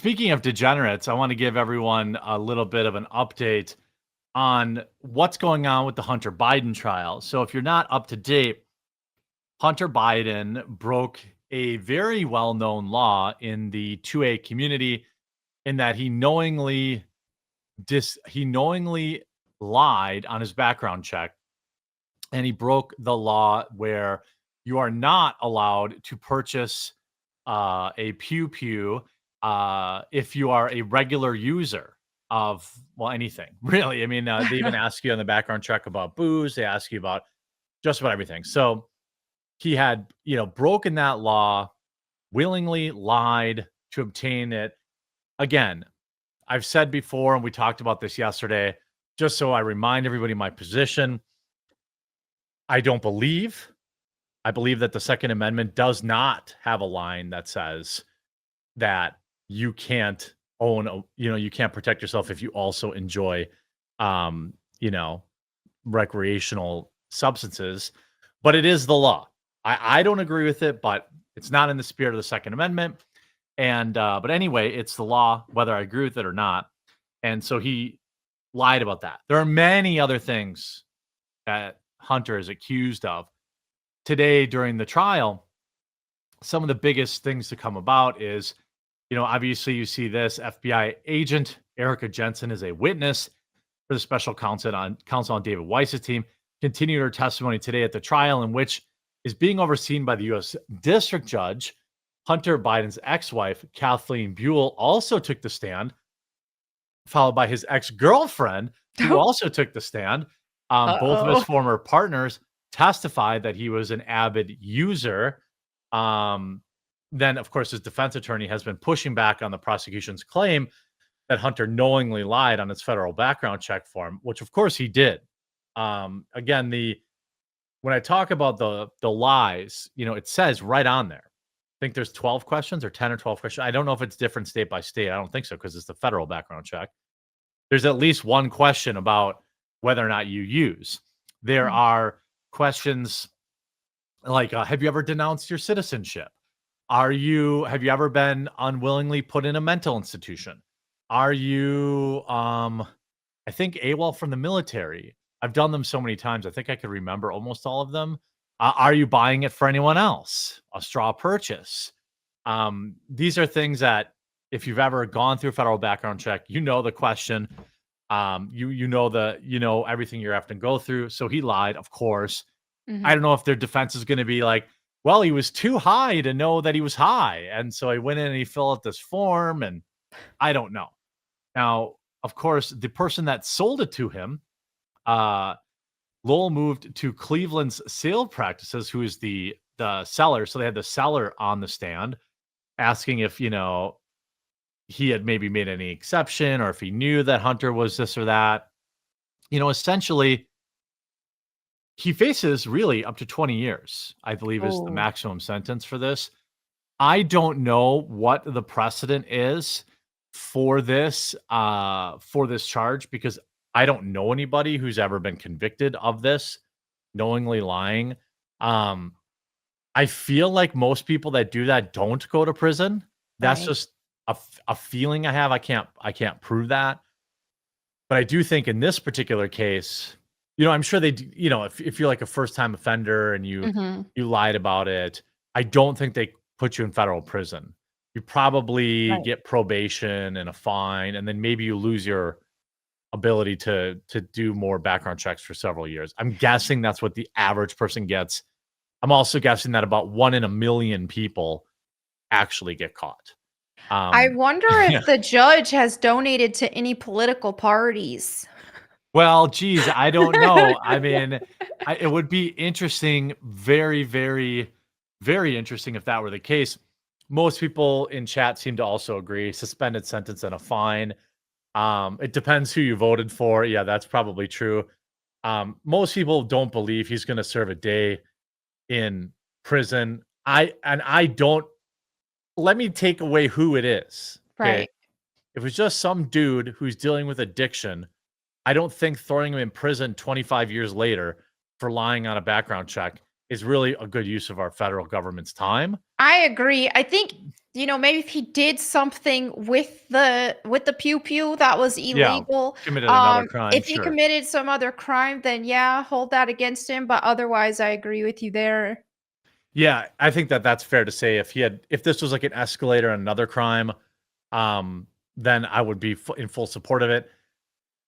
Speaking of degenerates, I want to give everyone a little bit of an update on what's going on with the Hunter Biden trial. So, if you're not up to date, Hunter Biden broke a very well known law in the 2A community in that he knowingly lied on his background check, and he broke the law where you are not allowed to purchase a pew pew if you are a regular user of, well, anything really. I mean, they even ask you on the background check about booze. They ask you about just about everything. So he had, broken that law, willingly lied to obtain it. Again, I've said before, and we talked about this yesterday, just so I remind everybody my position. I believe that the Second Amendment does not have a line that says that you can't you can't protect yourself if you also enjoy, recreational substances, but it is the law. I don't agree with it, but it's not in the spirit of the Second Amendment. And, but anyway, it's the law, whether I agree with it or not. And so he lied about that. There are many other things that Hunter is accused of. Today, during the trial, some of the biggest things to come about is, obviously you see this FBI agent, Erica Jensen, is a witness for the special counsel on David Weiss's team, continued her testimony today at the trial, in which is being overseen by the U.S. District Judge. Hunter Biden's ex-wife, Kathleen Buell, also took the stand, followed by his ex-girlfriend, who also took the stand. Both of his former partners testified that he was an avid user. Then, of course, his defense attorney has been pushing back on the prosecution's claim that Hunter knowingly lied on his federal background check form, which, of course, he did. Again, when I talk about the lies, it says right on there. I think there's 12 questions or 10 or 12 questions. I don't know if it's different state by state. I don't think so, because it's the federal background check. There's at least one question about whether or not you use. There are questions like, have you ever denounced your citizenship? Have you ever been unwillingly put in a mental institution? Are you, I think, AWOL from the military? I've done them so many times. I think I could remember almost all of them. Are you buying it for anyone else? A straw purchase. These are things that, if you've ever gone through a federal background check, the question. You know everything you're having to go through. So he lied, of course. I don't know if their defense is going to be like, well, he was too high to know that he was high, and so he went in and he filled out this form, and I don't know. Now, of course, the person that sold it to him, Lowell moved to Cleveland's sale practices, who is the seller. So they had the seller on the stand asking if, he had maybe made any exception, or if he knew that Hunter was this or that. Essentially, he faces really up to 20 years, I believe, is the maximum sentence for this. I don't know what the precedent is for this charge, because I don't know anybody who's ever been convicted of this, knowingly lying. I feel like most people that do that don't go to prison. That's just a feeling I have. I can't prove that. But I do think in this particular case, I'm sure they, if you're like a first-time offender and you lied about it, I don't think they put you in federal prison. You probably get probation and a fine, and then maybe you lose your ability to do more background checks for several years. I'm guessing that's what the average person gets. I'm also guessing that about 1 in a million people actually get caught. I wonder if the judge has donated to any political parties. Well, geez, I don't know. I mean, it would be interesting, very, very, very interesting if that were the case. Most people in chat seem to also agree. Suspended sentence and a fine. It depends who you voted for. Yeah, that's probably true. Most people don't believe he's going to serve a day in prison. Let me take away who it is. Okay? Right. If it's just some dude who's dealing with addiction, I don't think throwing him in prison 25 years later for lying on a background check is really a good use of our federal government's time. I agree. I think, maybe if he did something with the pew pew that was Yeah, illegal, committed another crime, if he sure. committed some other crime, then yeah, hold that against him. But otherwise, I agree with you there. Yeah, I think that that's fair to say. If this was like an escalator on another crime, then I would be in full support of it.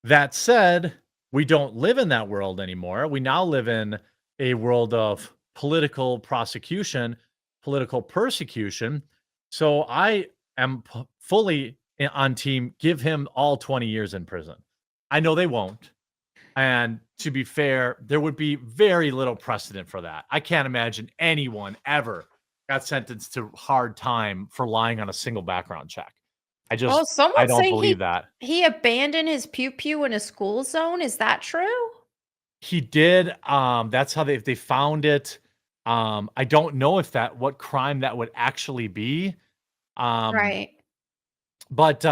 That said, we don't live in that world anymore. We now live in a world of political prosecution, political persecution. So I am fully on team give him all 20 years in prison. I know they won't. And to be fair, there would be very little precedent for that. I can't imagine anyone ever got sentenced to hard time for lying on a single background check. Oh, I someone's don't saying believe that. he abandoned his pew pew in a school zone. Is that true? He did. That's how they found it. I don't know what crime that would actually be. Right. But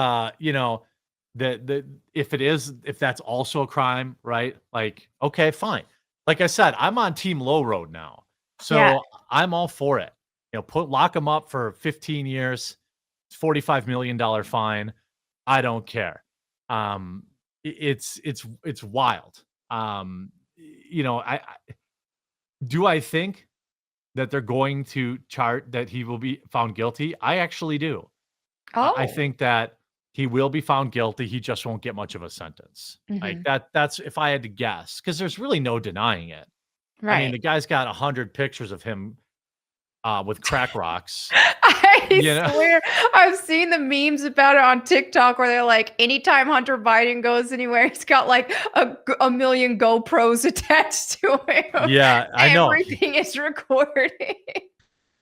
if that's also a crime, right? Like, okay, fine. Like I said, I'm on team low road now. Yeah. So I'm all for it. Lock him up for 15 years, $45 million fine. I don't care. It's wild. Do I think that they're going to chart that he will be found guilty? I actually do. I Oh. think that he will be found guilty. He just won't get much of a sentence. Like Mhm. that's if I had to guess, because there's really no denying it. I mean, Right. the guy's got 100 pictures of him with crack rocks. I You know? swear, I've seen the memes about it on TikTok where they're like, anytime Hunter Biden goes anywhere, he's got like a million GoPros attached to him. Yeah, I know. Everything is recorded.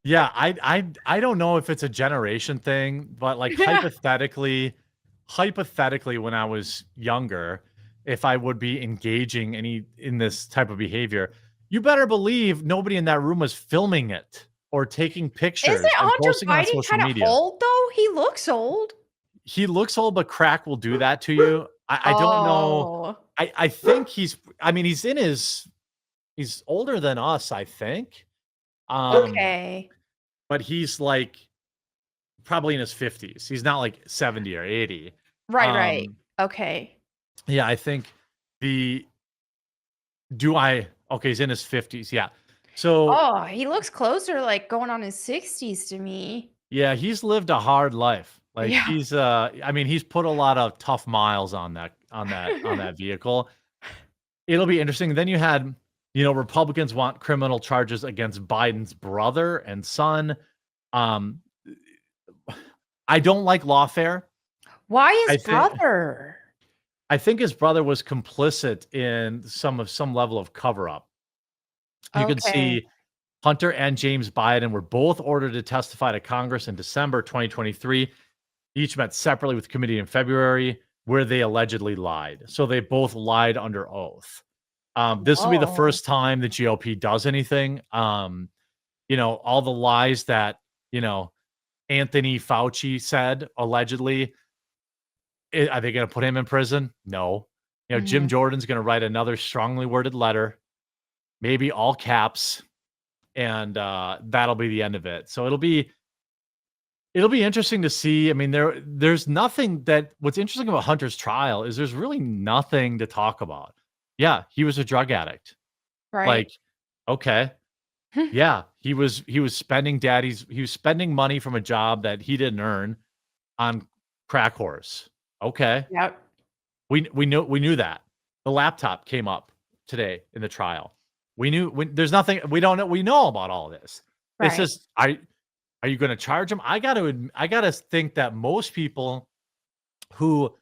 Yeah, I don't know if it's a generation thing, but like Yeah. hypothetically, when I was younger, if I would be engaging in this type of behavior, you better believe nobody in that room was filming it or taking Isn't pictures and Hunter posting on Biden social kind of media. old though? He looks old. He looks old, but crack will do that to you. I don't know. Oh, I think he's older than us, I think. Um, okay. but he's like probably in his 50s. He's not like 70 or 80. Right. Um, Okay. yeah, I think the do I okay, he's in his 50s. Yeah. So, Oh, he looks closer, like going on his 60s to me. yeah, he's lived a hard life. Like Yeah. he's put a lot of tough miles on that vehicle. It'll be interesting. Then you had, Republicans want criminal charges against Biden's brother and son. Um, I don't like lawfare. Why I his think brother? I think his brother was complicit in some level of cover up. You can Okay. see Hunter and James Biden were both ordered to testify to Congress in December 2023. Each met separately with committee in February, where they allegedly lied. So they both lied under oath. This will be the Whoa. first time the GOP does anything. All the lies that, Anthony Fauci said allegedly, are they going to put him in prison? No. Jim Mhm. Jordan's going to write another strongly worded letter, maybe all caps, and that'll be the end of it. So it'll be interesting to see. I mean, there's nothing what's interesting about Hunter's trial is there's really nothing to talk about. Yeah, he was a drug addict. Right. Like, okay. Yeah, he was spending money from a job that he didn't earn on crack horse. Okay. Yep. We knew that. The laptop came up today in the trial. There's nothing we don't know. We know about all this. It's Right. just are you going to charge him? I got to think that most people who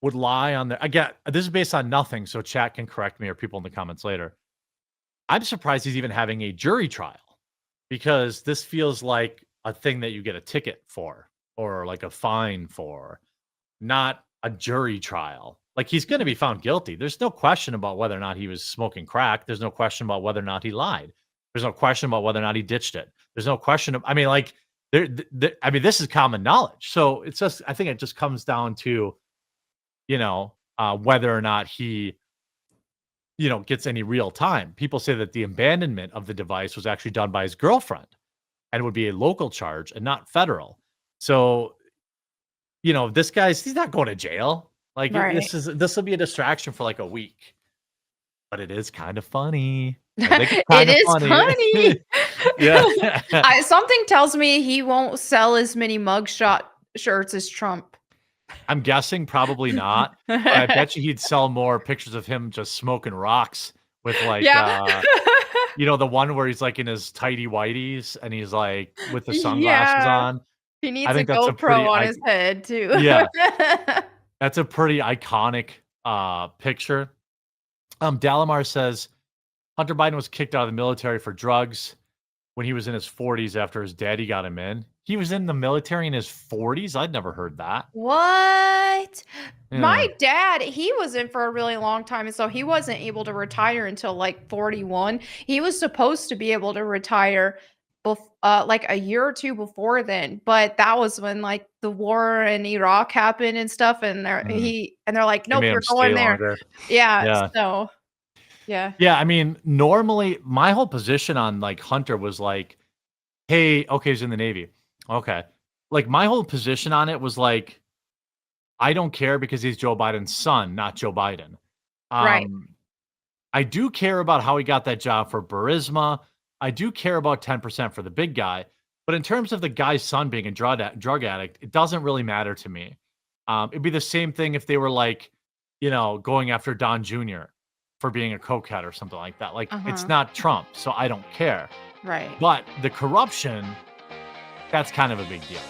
would lie on the again, this is based on nothing, so chat can correct me or people in the comments later. I'm surprised he's even having a jury trial because this feels like a thing that you get a ticket for or like a fine for, not a jury trial. Like he's going to be found guilty. There's no question about whether or not he was smoking crack. There's no question about whether or not he lied. There's no question about whether or not he ditched it. There's no question of, I mean, like this is common knowledge. So it's just, I think it just comes down to, whether or not he gets any real time. People say that the abandonment of the device was actually done by his girlfriend and would be a local charge and not federal. So, this he's not going to jail. Like Right. this will be a distraction for like a week. But it is kind of funny. I think it's It kind of is funny. funny. Yeah. Something tells me he won't sell as many mugshot shirts as Trump. I'm guessing probably not. But I bet you he'd sell more pictures of him just smoking rocks with like Yeah. the one where he's like in his tighty whiteys and he's like with the sunglasses Yeah. on. He I needs a think that's a pretty GoPro on his head too. yeah, that's a pretty iconic picture. Dalamar says Hunter Biden was kicked out of the military for drugs when he was in his 40s after his daddy got him in. He was in the military in his 40s? I'd never heard that. What? Yeah. My dad, he was in for a really long time, and so he wasn't able to retire until like 41. He was supposed to be able to retire like a year or two before then, but that was when like the war in Iraq happened and stuff, and they're like, They nope, made you're him stay going there. longer. Yeah. Yeah. So yeah. Yeah, I mean, normally my whole position on like Hunter was like, hey, okay, he's in the Navy. Okay. Like my whole position on it was like, I don't care because he's Joe Biden's son, not Joe Biden. Right. I do care about how he got that job for Burisma. I do care about 10% for the big guy. But in terms of the guy's son being a drug addict, it doesn't really matter to me. It'd be the same thing if they were like, going after Don Jr. for being a cokehead or something like that. Like, it's not Trump, so I don't care. Right. But the corruption, that's kind of a big deal.